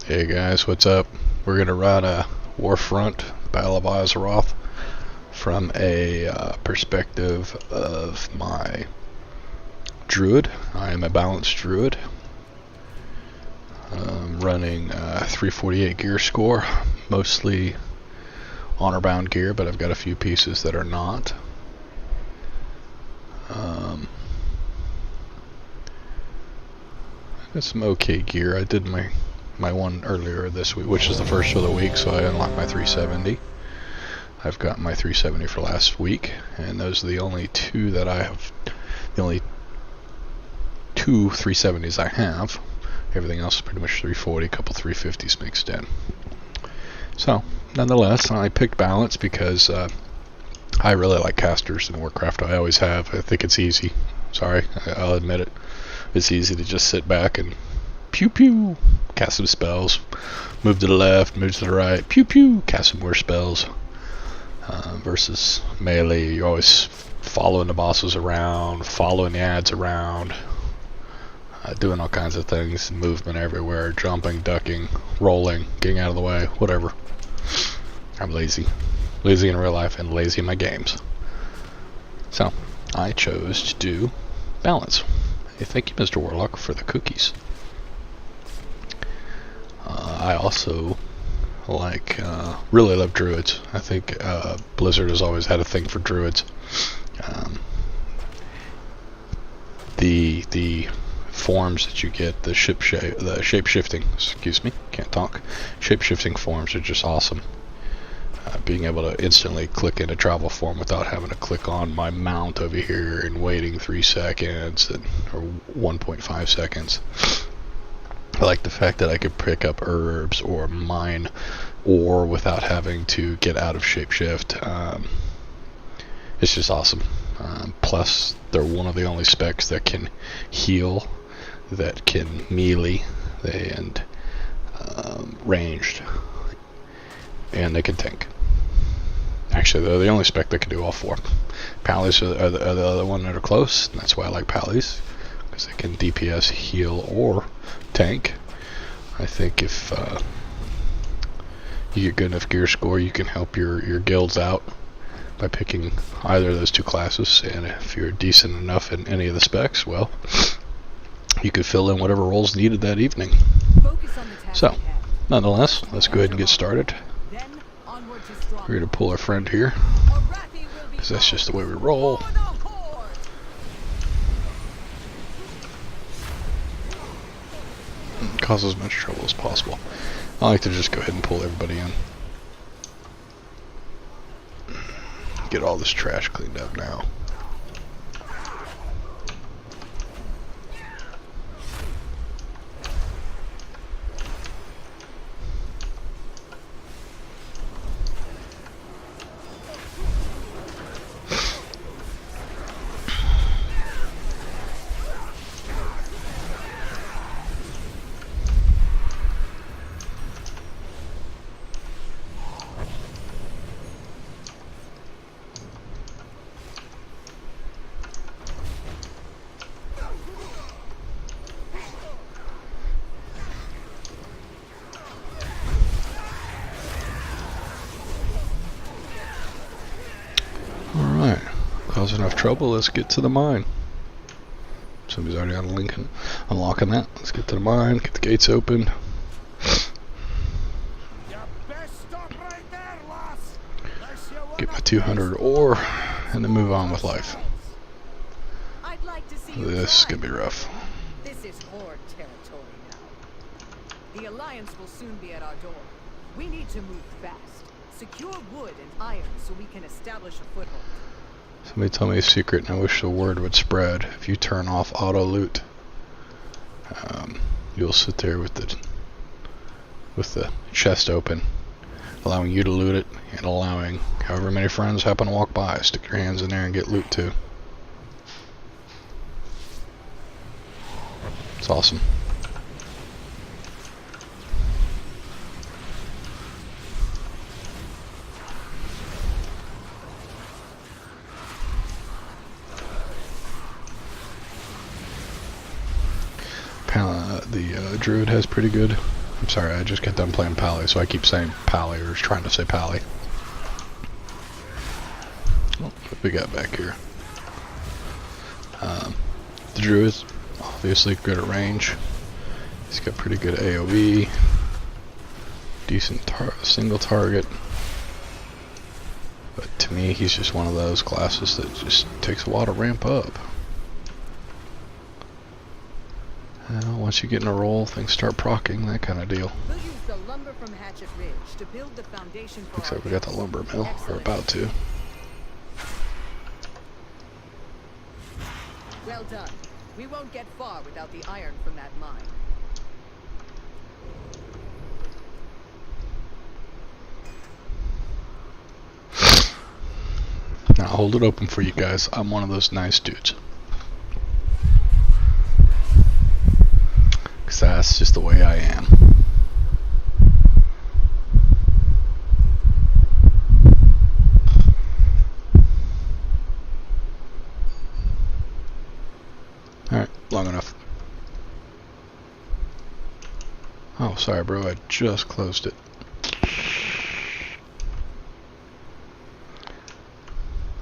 Hey guys, what's up? We're gonna run a Warfront Battle of Azeroth from a perspective of my Druid. I am a balanced Druid. Running 348 gear score, mostly honor bound gear, but I've got a few pieces that are not. Got some okay gear. I did my one earlier this week, which is the first of the week, so I unlocked my 370. I've got my 370 for last week, and those are the only two that I have. The only two 370s I have. Everything else is pretty much 340, a couple 350s mixed in. So, nonetheless, I picked balance because I really like casters in Warcraft. I always have. I think it's easy. Sorry, I'll admit it. It's easy to just sit back and pew pew, cast some spells, move to the left, move to the right, pew pew, cast some more spells. Versus melee, you're always following the bosses around, following the ads around, doing all kinds of things, movement everywhere, jumping, ducking, rolling, getting out of the way, whatever. I'm lazy in real life and lazy in my games. So I chose to do balance. Hey, thank you, Mr. Warlock, for the cookies. I also really love druids. I think Blizzard has always had a thing for druids. The forms that you get, the shape-shifting, excuse me, can't talk, shape-shifting forms are just awesome. Being able to instantly click into travel form without having to click on my mount over here and waiting 3 seconds or 1.5 seconds. I like the fact that I could pick up herbs or mine ore without having to get out of shapeshift. It's just awesome. Plus, they're one of the only specs that can heal, that can melee, and ranged, and they can tank. Actually, they're the only spec that can do all four. Pallies are the other one that are close, and that's why I like Pallies, because they can DPS, heal, or tank. I think if you get good enough gear score, you can help your guilds out by picking either of those two classes, and if you're decent enough in any of the specs, well, you could fill in whatever roles needed that evening. So, nonetheless, let's go ahead and get started. We're going to pull our friend here, because that's just the way we roll. Cause as much trouble as possible. I like to just go ahead and pull everybody in. Get all this trash cleaned up now. Alright, cause enough trouble, let's get to the mine. Somebody's already on Lincoln, unlocking that. Let's get to the mine, get the gates open. Get my 200 ore, and then move on with life. This is gonna be rough. This is Horde territory now. The Alliance will soon be at our door. We need to move fast. Secure wood and iron so we can establish a foothold. Somebody tell me a secret, and I wish the word would spread. If you turn off auto loot, you'll sit there with the chest open, allowing you to loot it, and allowing however many friends happen to walk by, stick your hands in there and get loot too. It's awesome. The Druid has pretty good I'm sorry, I just got done playing Pally, so I keep saying Pally or trying to say Pally. Oh, what we got back here? The Druid's obviously good at range. He's got pretty good AoE. Decent single target. But to me, he's just one of those classes that just takes a while to ramp up. Once you get in a roll, things start proccing, that kind of deal. We'll use the lumber from Hatchet Ridge to build the foundation for Looks like we got the lumber mill. We're about to. Well done. We won't get far without the iron from that mine. Now I'll hold it open for you guys. I'm one of those nice dudes. Because that's just the way I am. Alright, long enough. Oh, sorry bro, I just closed it.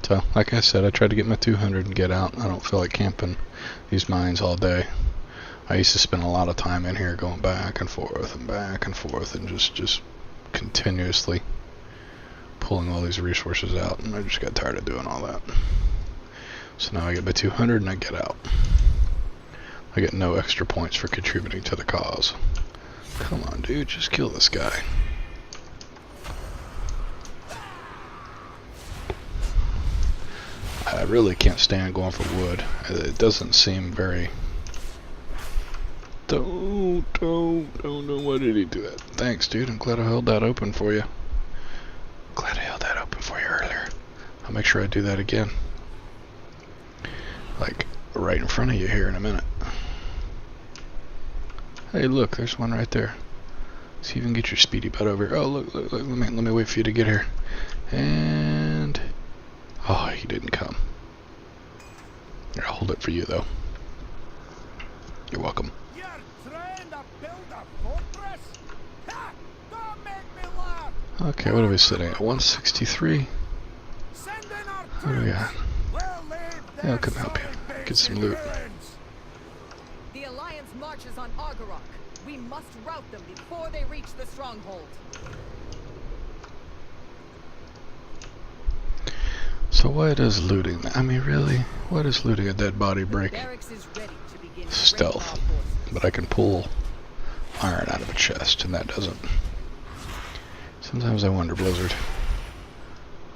So, like I said, I tried to get my 200 and get out. I don't feel like camping these mines all day. I used to spend a lot of time in here going back and forth and just continuously pulling all these resources out, and I just got tired of doing all that. So now I get my 200 and I get out. I get no extra points for contributing to the cause. Come on, dude, just kill this guy. I really can't stand going for wood. It doesn't seem very... Don't, why did he do that? Thanks, dude, I'm glad I held that open for you. Glad I held that open for you earlier. I'll make sure I do that again. Like, right in front of you here in a minute. Hey, look, there's one right there. See if you can get your speedy butt over here. Oh, look, let me wait for you to get here. And... oh, he didn't come. Here, I'll hold it for you, though. You're welcome. You're trying to build a fortress? Ha! Don't make me laugh! Okay, what are we sitting at? 163? Send in our What do we got? troops. We'll leave Yeah, I'll their come help you. solid Get some base in loot. ruins. The Alliance marches on Argarok. We must rout them before they reach the stronghold. So what is looting? I mean, really? What is looting a dead body break? Barracks is ready to begin Stealth. training our forces. But I can pull iron out of a chest, and that doesn't. Sometimes I wonder, Blizzard.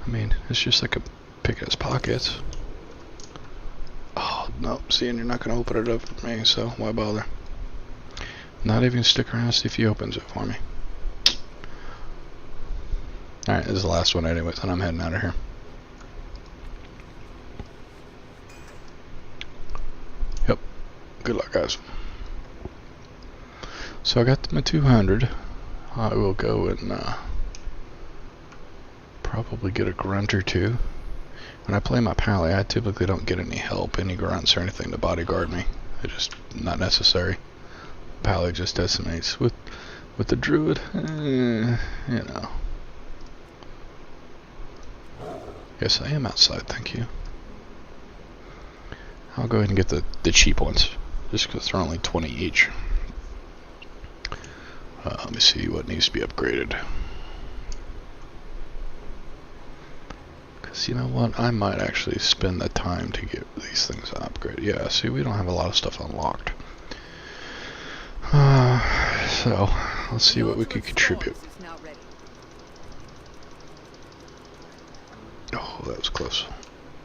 I mean, it's just like a pick at his pockets. Oh, no, see, and you're not going to open it up for me, so why bother? Not even stick around to see if he opens it for me. Alright, this is the last one anyways, and I'm heading out of here. Yep. Good luck, guys. So I got my 200. I will go and probably get a grunt or two. When I play my pally, I typically don't get any help, any grunts or anything to bodyguard me. It's just not necessary. Pally just decimates. With the druid, you know. Yes, I am outside, thank you. I'll go ahead and get the cheap ones, just because they're only 20 each. Let me see what needs to be upgraded. Because you know what, I might actually spend the time to get these things upgraded. Yeah, see, we don't have a lot of stuff unlocked. So, let's see what we can contribute. Oh, that was close.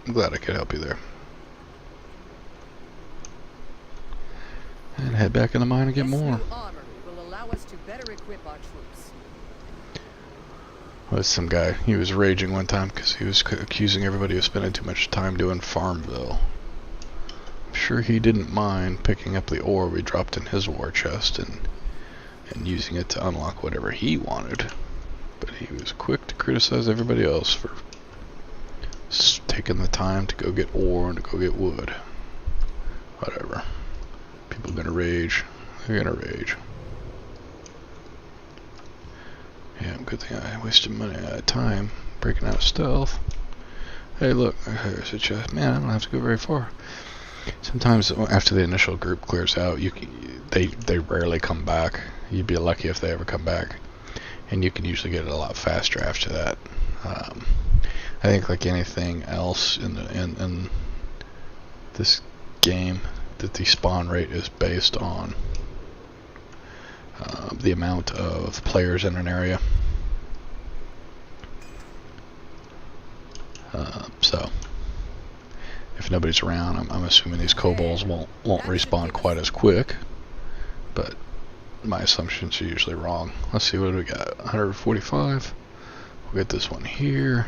I'm glad I could help you there. And head back in the mine and get more. Will allow us to better equip our troops. Well, some guy, he was raging one time because he was accusing everybody of spending too much time doing Farmville. I'm sure he didn't mind picking up the ore we dropped in his war chest and using it to unlock whatever he wanted. But he was quick to criticize everybody else for taking the time to go get ore and to go get wood. Whatever. People are gonna rage. They're gonna rage. Yeah, good thing I wasted money, time breaking out of stealth. Hey, look, there's a chest. Man, I don't have to go very far. Sometimes after the initial group clears out, they rarely come back. You'd be lucky if they ever come back, and you can usually get it a lot faster after that. I think like anything else in this game, that the spawn rate is based on the amount of players in an area. So if nobody's around, I'm assuming these kobolds won't respawn quite as quick, but my assumptions are usually wrong. Let's see, what do we got? 145. We'll get this one here,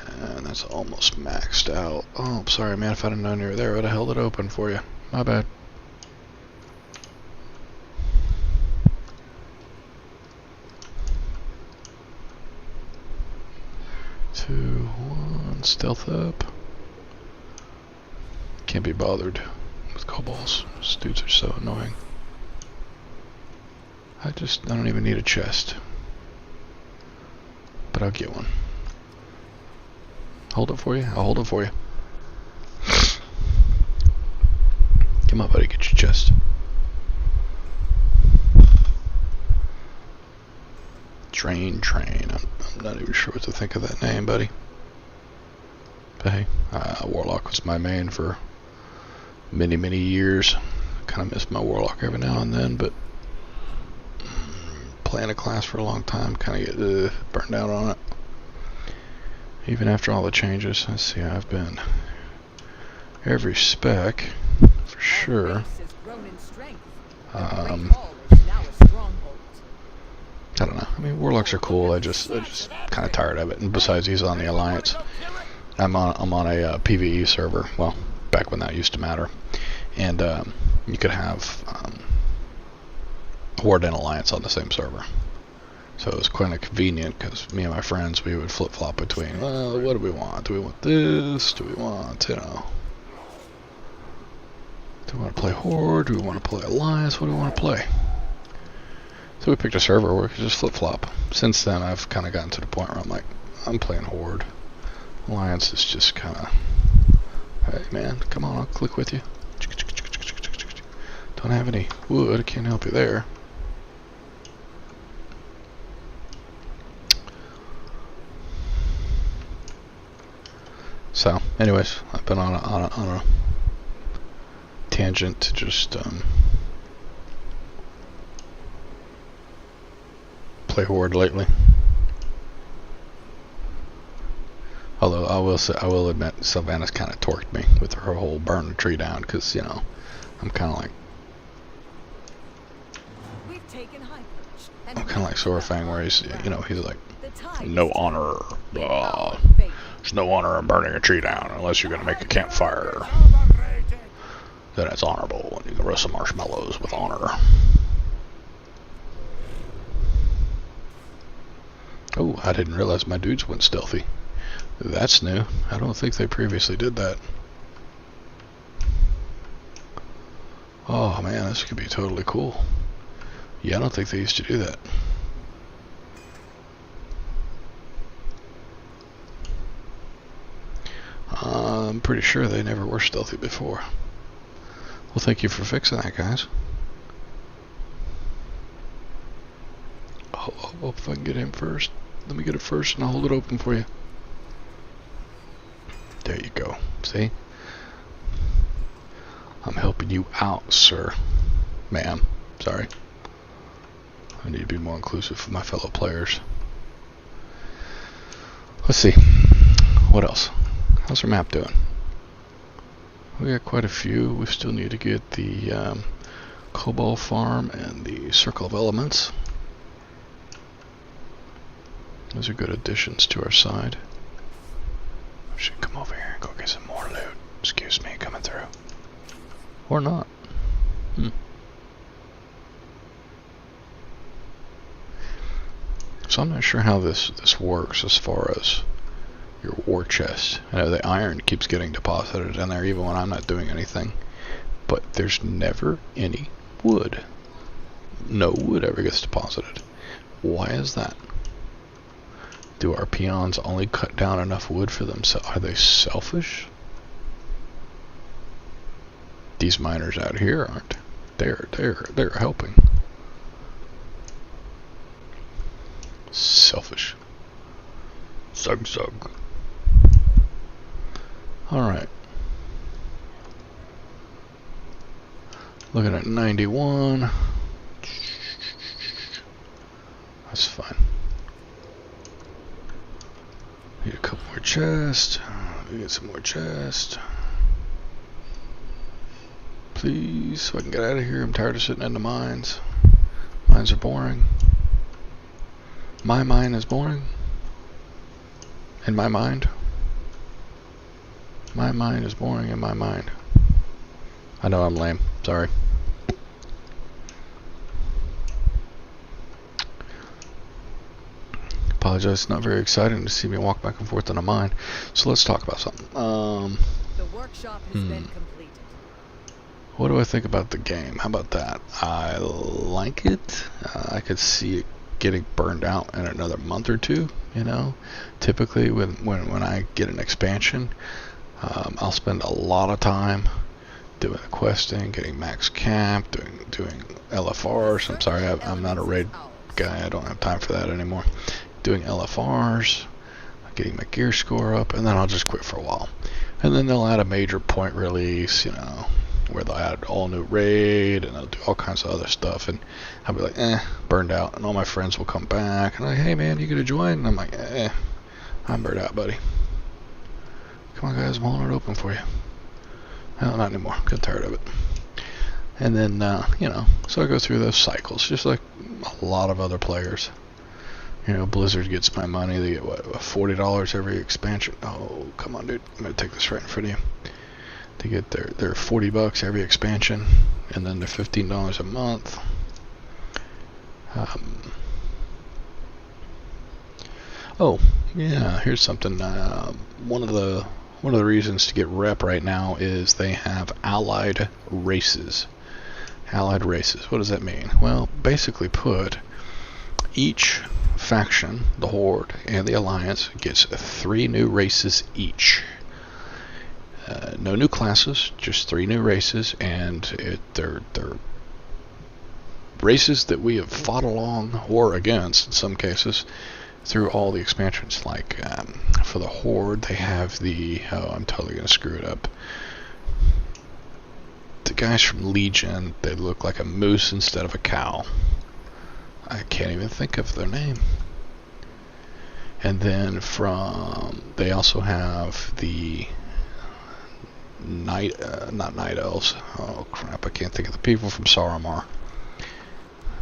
and that's almost maxed out. Oh, I'm sorry, man. If I'd have known you were there, I would have held it open for you. My bad. Stealth up. Can't be bothered with kobolds. These dudes are so annoying. I don't even need a chest. But I'll get one. Hold it for you? I'll hold it for you. Come on, buddy, get your chest. Train. I'm not even sure what to think of that name, buddy. But hey, Warlock was my main for many years. Kind of miss my Warlock every now and then, but playing a class for a long time, kind of get burned out on it. Even after all the changes. Let's see, I've been every spec for sure. I don't know. I mean, Warlocks are cool. I just kind of tired of it. And besides, he's on the Alliance. I'm on a PvE server. Well, back when that used to matter, and you could have Horde and Alliance on the same server. So it was kind of convenient because me and my friends, we would flip flop between. Well, what do we want? Do we want this? Do we want, you know? Do we want to play Horde? Do we want to play Alliance? What do we want to play? So we picked a server where we could just flip flop. Since then, I've kind of gotten to the point where I'm like, I'm playing Horde. Alliance is just kind of, hey man, come on, I'll click with you. Don't have any wood, I can't help you there. So, anyways, I've been on a tangent to just play Horde lately. Although I will admit, Sylvanas kind of torqued me with her whole burn the tree down, because, you know, I'm kind of like Sorafang, where he's, you know, he's like, no honor, there's no honor in burning a tree down unless you're going to make a campfire. Then it's honorable, and you can roast some marshmallows with honor. Oh, I didn't realize my dudes went stealthy. That's new. I don't think they previously did that. Oh man, this could be totally cool. Yeah, I don't think they used to do that. I'm pretty sure they never were stealthy before. Well, thank you for fixing that, guys. Oh, if I can get him first. Let me get it first and I'll hold it open for you. There you go. See? I'm helping you out, sir. Ma'am. Sorry. I need to be more inclusive of my fellow players. Let's see. What else? How's our map doing? We got quite a few. We still need to get the Cobalt Farm and the Circle of Elements. Those are good additions to our side. I should come over here and go get some more loot. Excuse me, coming through. Or not. So I'm not sure how this works as far as your war chest. I know the iron keeps getting deposited in there even when I'm not doing anything. But there's never any wood. no wood ever gets deposited. Why is that? Do our peons only cut down enough wood for themselves? Are they selfish? These miners out here aren't. They're helping. Selfish. Sug. Alright. Looking at 91. That's fine. Need a couple more chests. We get some more chests. Please, so I can get out of here. I'm tired of sitting in the mines. Mines are boring. My mine is boring. In my mind. My mind is boring in my mind. I know I'm lame. Sorry. Apologize. It's not very exciting to see me walk back and forth in a mine. So let's talk about something. The workshop has been completed. What do I think about the game? How about that? I like it. I could see it getting burned out in another month or two. You know, typically when I get an expansion, I'll spend a lot of time doing the questing, getting max camp, doing LFRs. I'm sorry, I'm not a raid guy. I don't have time for that anymore. Doing LFRs, getting my gear score up, and then I'll just quit for a while. And then they'll add a major point release, you know, where they'll add all new raid, and they'll do all kinds of other stuff, and I'll be like, burned out, and all my friends will come back, and like, hey man, you gonna join? And I'm like, I'm burned out, buddy. Come on guys, I'm holding it open for you. No, not anymore. I'm getting tired of it. And then, you know, so I go through those cycles, just like a lot of other players. You know, Blizzard gets my money. They get, what, $40 every expansion? Oh, come on, dude. I'm going to take this right in front of you. They get their $40 every expansion, and then they're $15 a month. Oh, yeah, here's something. One of the reasons to get rep right now is they have allied races. Allied races. What does that mean? Well, basically put, each faction, the Horde and the Alliance, gets 3 new races each. No new classes, just 3 new races, and they're races that we have fought along or against in some cases through all the expansions. Like for the Horde, they have the I'm totally gonna screw it up. The guys from Legion, they look like a moose instead of a cow. I can't even think of their name. And then they also have the not night elves. Oh crap! I can't think of the people from Saramar.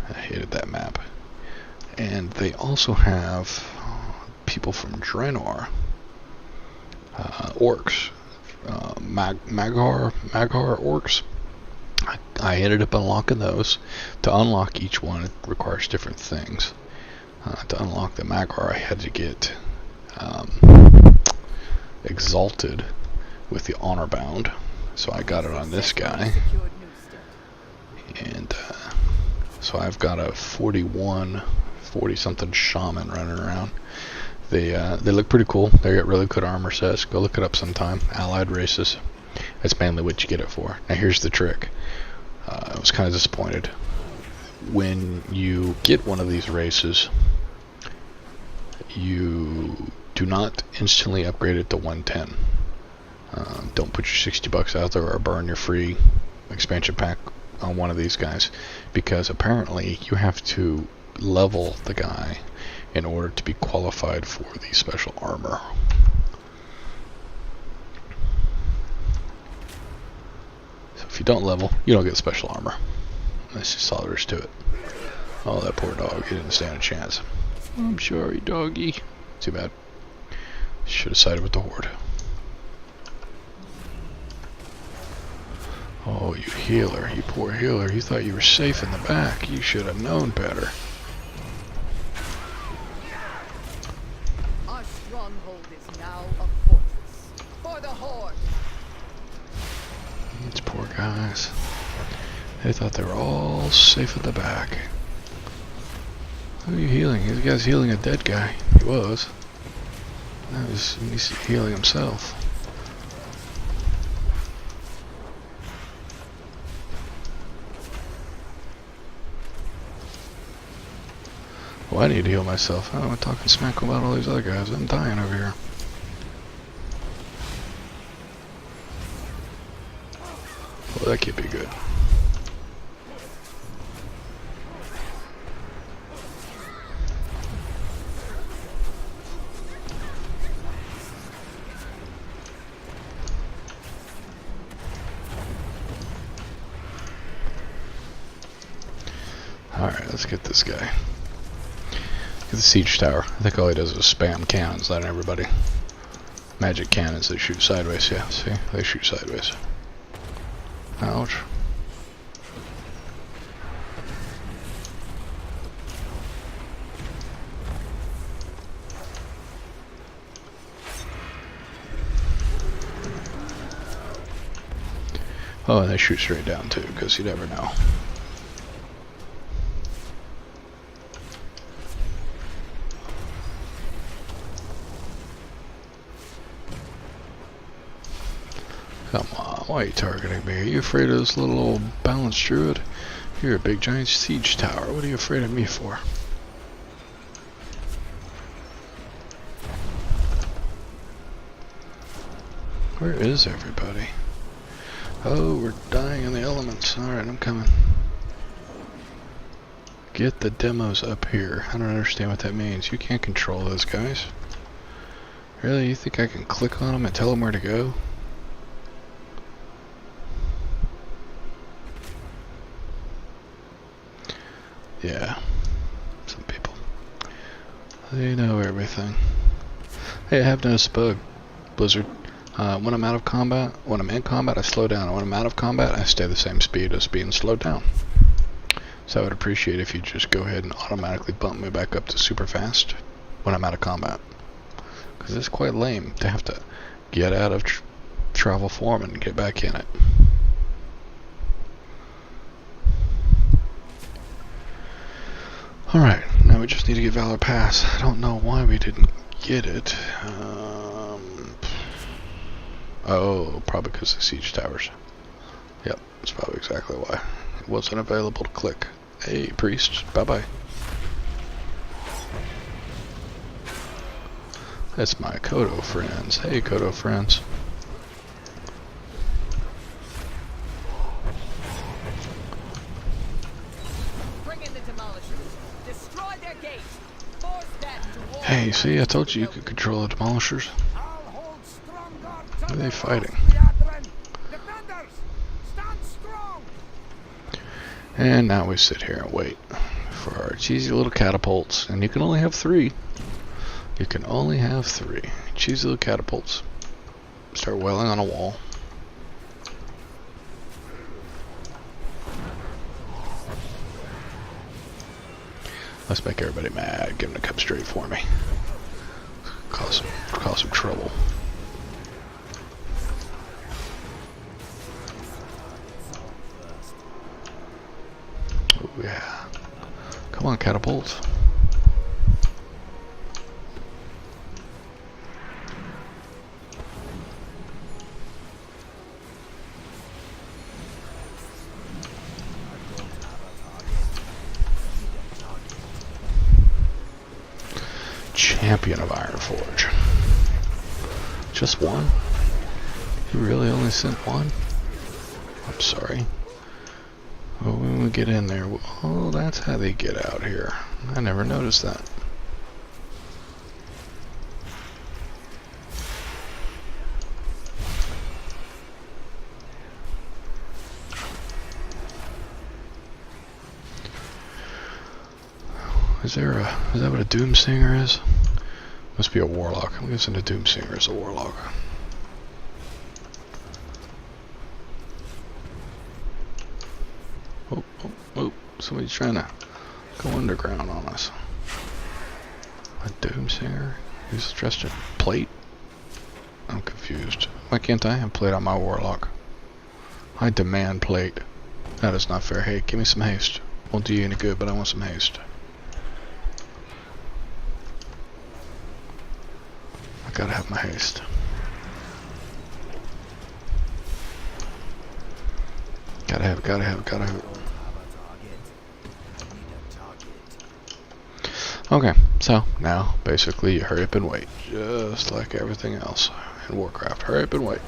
I hated that map. And they also have people from Draenor, orcs, Mag'har orcs. I ended up unlocking those. To unlock each one, it requires different things. To unlock the Mag'har, I had to get exalted with the honor bound, so I got it on this guy. And so I've got a 40 something shaman running around. They look pretty cool. They got really good armor sets. Go look it up sometime. Allied races. That's mainly what you get it for. Now here's the trick. I was kind of disappointed. When you get one of these races, you do not instantly upgrade it to 110. Don't put your $60 out there or burn your free expansion pack on one of these guys, because apparently you have to level the guy in order to be qualified for the special armor. So if you don't level, you don't get special armor. That's just all there is to it. Oh, that poor dog, he didn't stand a chance. I'm sorry, doggy. Too bad. Should have sided with the Horde. Oh, you healer, you poor healer. You thought you were safe in the back. You should have known better. Our stronghold is now a fortress for the Horde. These poor guys. They thought they were all safe at the back. Who are you healing? This guy's healing a dead guy. He was. Now he's healing himself. Well, I need to heal myself. Oh, I'm talking smack about all these other guys. I'm dying over here. Well, that could be good. Alright, let's get this guy. Get the siege tower. I think all he does is spam cannons on everybody. Magic cannons that shoot sideways, yeah. See? They shoot sideways. Ouch. Oh, and they shoot straight down too, because you never know. Come on, why are you targeting me? Are you afraid of this little old balanced druid? You're a big giant siege tower. What are you afraid of me for? Where is everybody? Oh, we're dying in the elements. Alright, I'm coming. Get the demos up here. I don't understand what that means. You can't control those guys. Really? You think I can click on them and tell them where to go? Yeah. Some people. They know everything. Hey, I have noticed a bug, Blizzard. When I'm out of combat, when I'm in combat, I slow down. When I'm out of combat, I stay the same speed as being slowed down. So I would appreciate if you just go ahead and automatically bump me back up to super fast when I'm out of combat. Because it's quite lame to have to get out of travel form and get back in it. Alright, now we just need to get Valor Pass. I don't know why we didn't get it. Oh, probably because of siege towers. Yep, that's probably exactly why. It wasn't available to click. Hey, priest, bye-bye. That's my Kodo friends. Hey, Kodo friends. Bring in the demolishers. Destroy their gate. Force that to war. Hey, see, I told you could control the demolishers. I'll hold Stromgarde. Who are they fighting? Defenders, stand strong. And now we sit here and wait for our cheesy little catapults. And you can only have 3. You can only have 3. Cheesy little catapults. Start welling on a wall. Let's make everybody mad. Get them to come straight for me. Cause some trouble. Oh yeah. Come on, catapults. Champion of Ironforge. Just one? You really only sent one? I'm sorry. Well, when we get in there, oh, that's how they get out here. I never noticed that. Is that what a Doomsinger is? Must be a warlock. I'm guessing a Doomsinger is a warlock. Oh, oh, oh, somebody's trying to go underground on us. A Doomsinger? Who's dressed in plate? I'm confused. Why can't I have plate on my warlock? I demand plate. That is not fair. Hey, give me some haste. Won't do you any good, but I want some haste. Gotta have my haste. Gotta have it. Okay, so now basically you hurry up and wait, just like everything else in Warcraft. Hurry up and wait.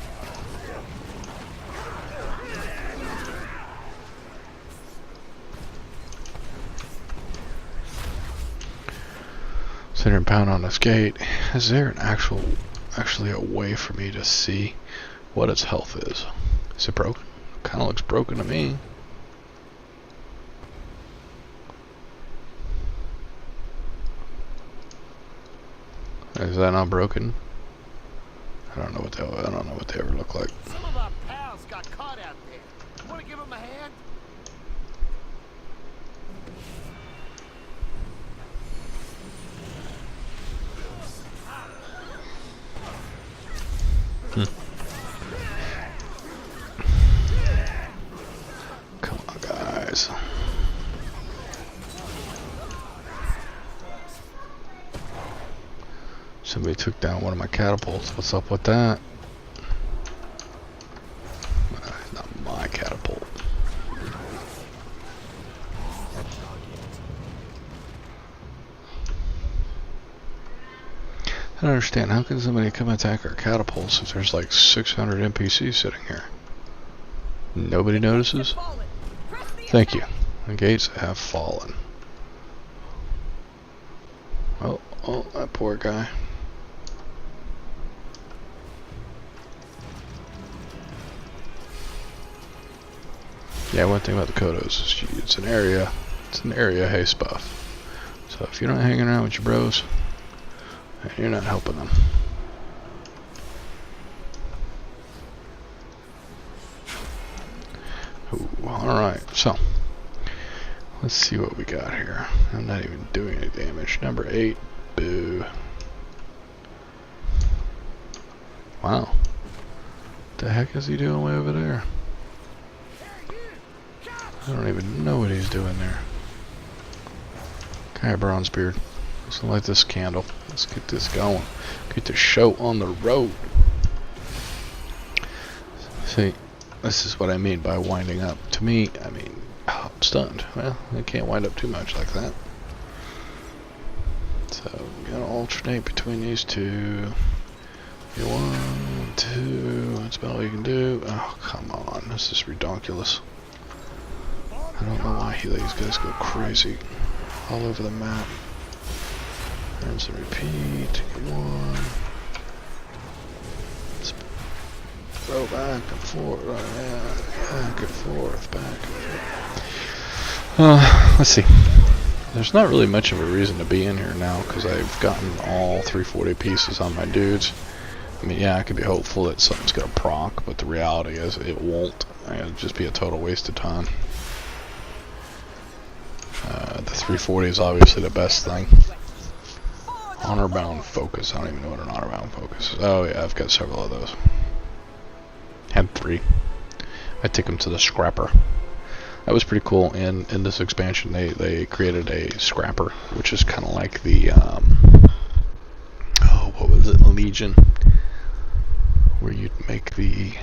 Sit here and pound on this gate. Is there an actually a way for me to see what its health is? Is it broken? Kind of looks broken to me. Is that not broken? I don't know what they ever look like. Some of our pals got caught out there. You want to give them a hand? Come on, guys. Somebody took down one of my catapults. What's up with that? Not my catapult. I don't understand. How can somebody come attack our catapults if there's like 600 NPCs sitting here? Nobody notices? Thank you. The gates have fallen. Oh, that poor guy. Yeah, one thing about the Kodos is it's an area haste buff. So if you're not hanging around with your bros, you're not helping them. Alright, so let's see what we got here. I'm not even doing any damage. Number 8, boo. Wow. What the heck is he doing way over there? I don't even know what he's doing there. Okay, Bronzebeard. Let's light this candle. Let's get this going. Get the show on the road. See, this is what I mean by winding up. To me, I mean, I'm stunned. Well, I can't wind up too much like that. So, we're gonna alternate between these two. 1, 2. That's about all you can do. Oh, come on. This is ridiculous. I don't know why these guys go crazy all over the map. Rinse and repeat. Come on. Let's go back and forth. Back and forth. Back and forth. Let's see. There's not really much of a reason to be in here now because I've gotten all 340 pieces on my dudes. I mean, yeah, I could be hopeful that something's gonna proc, but the reality is it won't. It'll just be a total waste of time. The 340 is obviously the best thing. Honor-bound focus. I don't even know what an honor-bound focus is. Oh yeah, I've got several of those. Had 3. I take them to the scrapper. That was pretty cool. In this expansion, they created a scrapper, which is kind of like the what was it, Legion, where you make the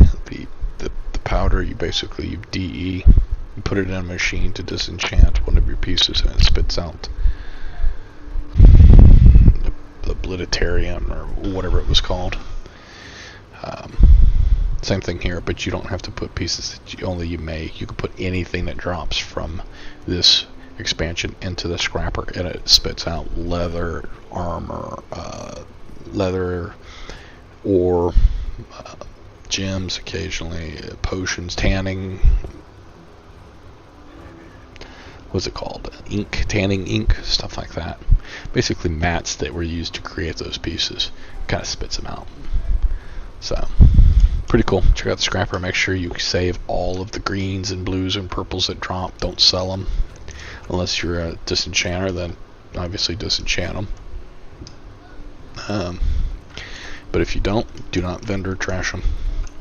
powder. You basically DE. You put it in a machine to disenchant one of your pieces, and it spits out the Oblitarian or whatever it was called. Same thing here, but you don't have to put pieces that you make. You can put anything that drops from this expansion into the scrapper, and it spits out leather, armor, leather, or gems occasionally, potions, tanning. What's it called? Ink, tanning ink, stuff like that. Basically mats that were used to create those pieces. Kind of spits them out. So, pretty cool. Check out the scrapper. Make sure you save all of the greens and blues and purples that drop. Don't sell them. Unless you're a disenchanter, then obviously disenchant them. But if you don't, do not vendor trash them.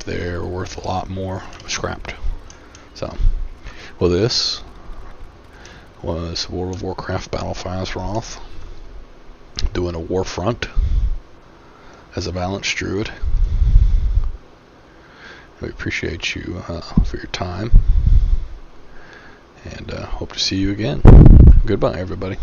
They're worth a lot more scrapped. So, well, this was World of Warcraft Battle for Azeroth, doing a Warfront. as a balanced druid. We appreciate you for your time, and hope to see you again. Goodbye, everybody.